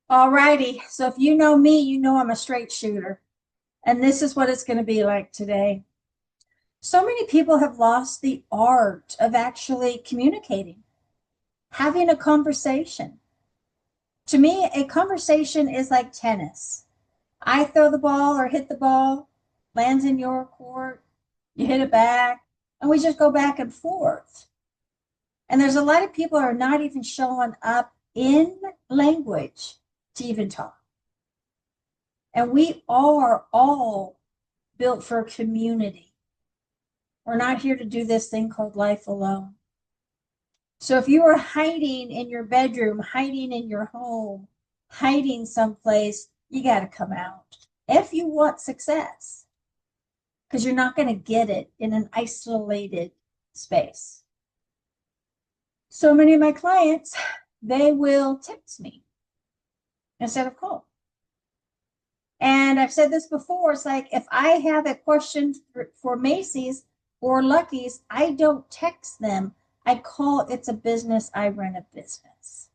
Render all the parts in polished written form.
All righty. So if you know me, you know I'm a straight shooter. And this is what it's going to be like today. So many people have lost the art of actually communicating, having a conversation. To me, a conversation is like tennis. I throw the ball or hit the ball, lands in your court, you hit it back, and we just go back and forth. And there's a lot of people who are not even showing up in language to even talk. And we are all built for community. We're not here to do this thing called life alone. So if you are hiding in your bedroom, hiding in your home, hiding someplace, you got to come out if you want success, because you're not going to get it in an isolated space. So many of my clients, they will text me instead of call. And I've said this before, it's like if I have a question for Macy's or Lucky's, I don't text them. I call. It's a business. I run a business.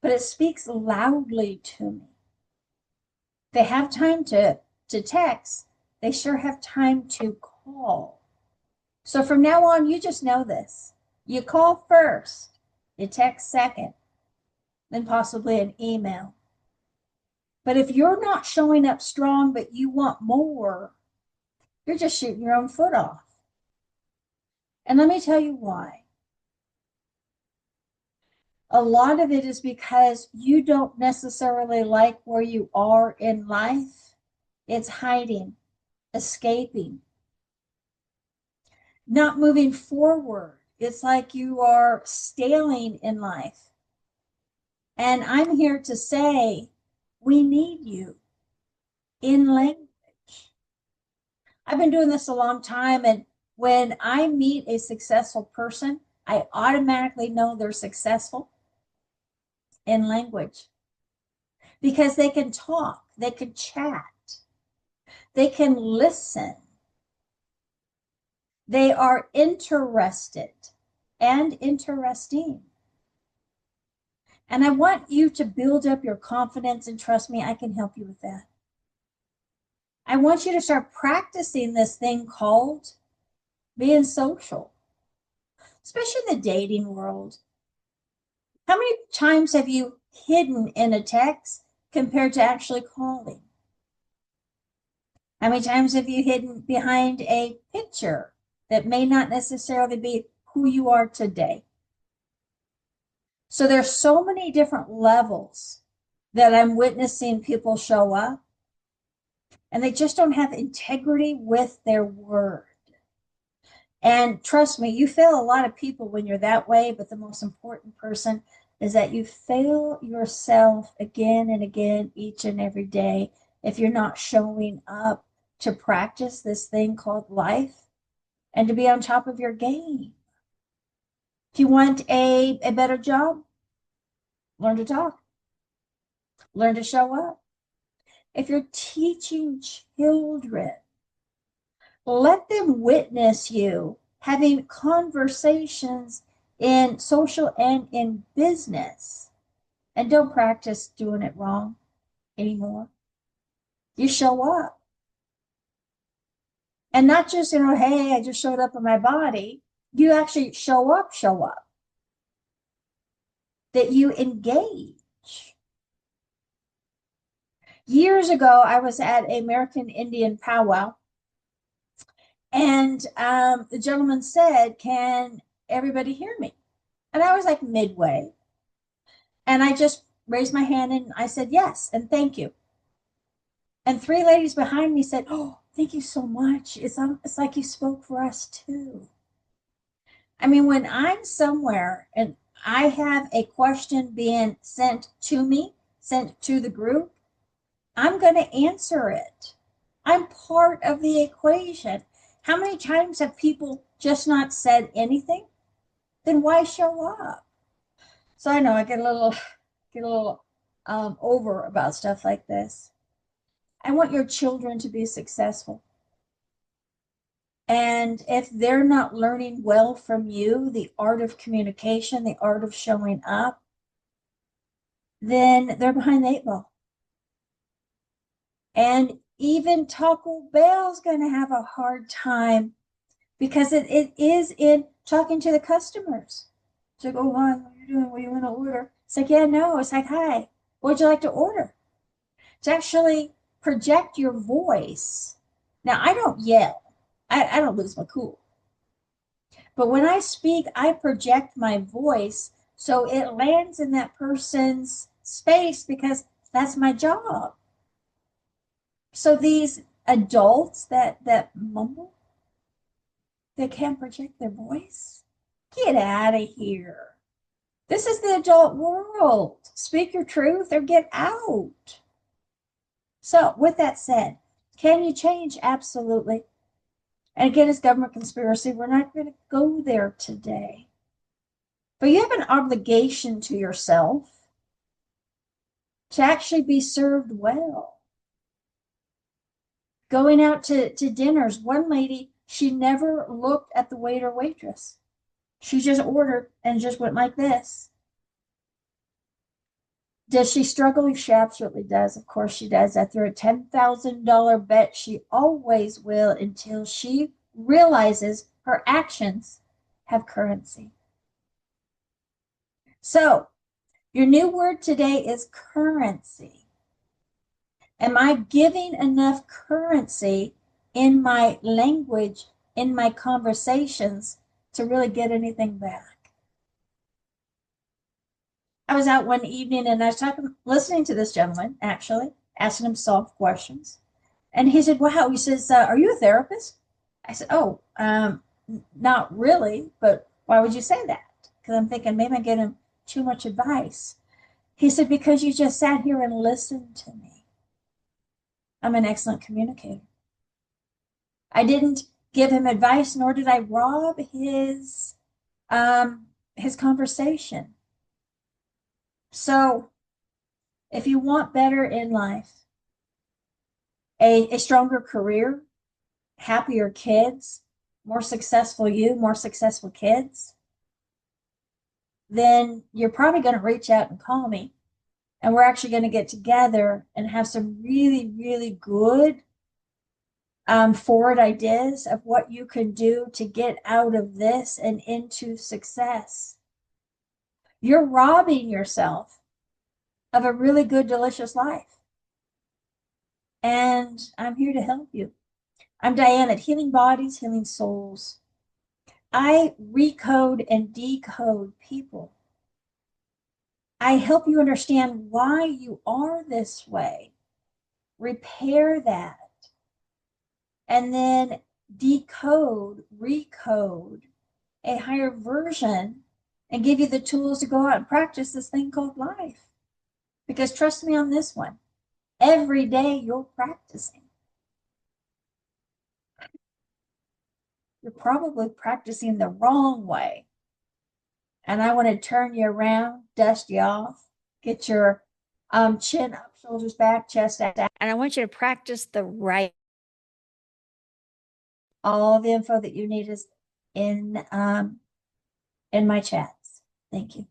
But it speaks loudly to me. They have time to text. They sure have time to call. So from now on, you just know this. You call first, you text second, then possibly an email. But if you're not showing up strong, but you want more, you're just shooting your own foot off. And let me tell you why. A lot of it is because you don't necessarily like where you are in life. It's hiding, escaping, not moving forward. It's like you are staling in life. And I'm here to say, we need you in language. I've been doing this a long time, and when I meet a successful person, I automatically know they're successful in language because they can talk, they can chat, they can listen, they are interested and interesting. And I want you to build up your confidence, and trust me, I can help you with that. I want you to start practicing this thing called being social, especially in the dating world. How many times have you hidden in a text compared to actually calling? How many times have you hidden behind a picture that may not necessarily be who you are today? So there's so many different levels that I'm witnessing people show up, and they just don't have integrity with their word. And trust me, you fail a lot of people when you're that way, but the most important person is that you fail yourself again and again each and every day if you're not showing up to practice this thing called life and to be on top of your game. If you want a better job, learn to talk, learn to show up. If you're teaching children, let them witness you having conversations in social and in business. And don't practice doing it wrong anymore. You show up. And not just, hey, I just showed up in my body. You actually show up. That you engage. Years ago, I was at an American Indian powwow, and the gentleman said, "Can everybody hear me?" And I was like midway. And I just raised my hand and I said, "Yes, and thank you." And three ladies behind me said, "Oh, thank you so much. It's like you spoke for us too." I mean, when I'm somewhere and I have a question being sent to me, sent to the group, I'm going to answer it. I'm part of the equation. How many times have people just not said anything? Then why show up? So I know I get a little over about stuff like this. I want your children to be successful. And if they're not learning well from you, the art of communication, the art of showing up, then they're behind the 8 ball. And even Taco Bell's going to have a hard time because it is in talking to the customers. It's like, oh, hi, what are you doing? What do you want to order? It's like, yeah, no. It's like, hi, what would you like to order? To actually project your voice. Now, I don't yell. I don't lose my cool. But when I speak, I project my voice so it lands in that person's space because that's my job. So these adults that mumble, they can't project their voice. Get out of here. This is the adult world. Speak your truth or get out. So, with that said, can you change? Absolutely. And again, it's government conspiracy. We're not going to go there today. But you have an obligation to yourself to actually be served well. Going out to dinners, one lady, she never looked at the waiter waitress. She just ordered and just went like this. Does she struggle? She absolutely does. Of course she does. After a $10,000 bet, she always will until she realizes her actions have currency. So, your new word today is currency. Am I giving enough currency in my language, in my conversations, to really get anything back? I was out one evening and I was listening to this gentleman, actually, asking him soft questions. And he said, wow, he says, are you a therapist? I said, oh, not really, but why would you say that? Because I'm thinking maybe I'm getting too much advice. He said, because you just sat here and listened to me. I'm an excellent communicator. I didn't give him advice, nor did I rob his conversation. So if you want better in life, a stronger career, happier kids, more successful you, more successful kids, then you're probably going to reach out and call me. And we're actually going to get together and have some really, really good forward ideas of what you can do to get out of this and into success. You're robbing yourself of a really good, delicious life. And I'm here to help you. I'm Diane at Healing Bodies, Healing Souls. I recode and decode people. I help you understand why you are this way, repair that, and then decode, recode a higher version and give you the tools to go out and practice this thing called life. Because trust me on this one, every day you're practicing. You're probably practicing the wrong way. And I want to turn you around, dust you off, get your chin up, shoulders back, chest out. And I want you to practice the right. All the info that you need is in my chats. Thank you.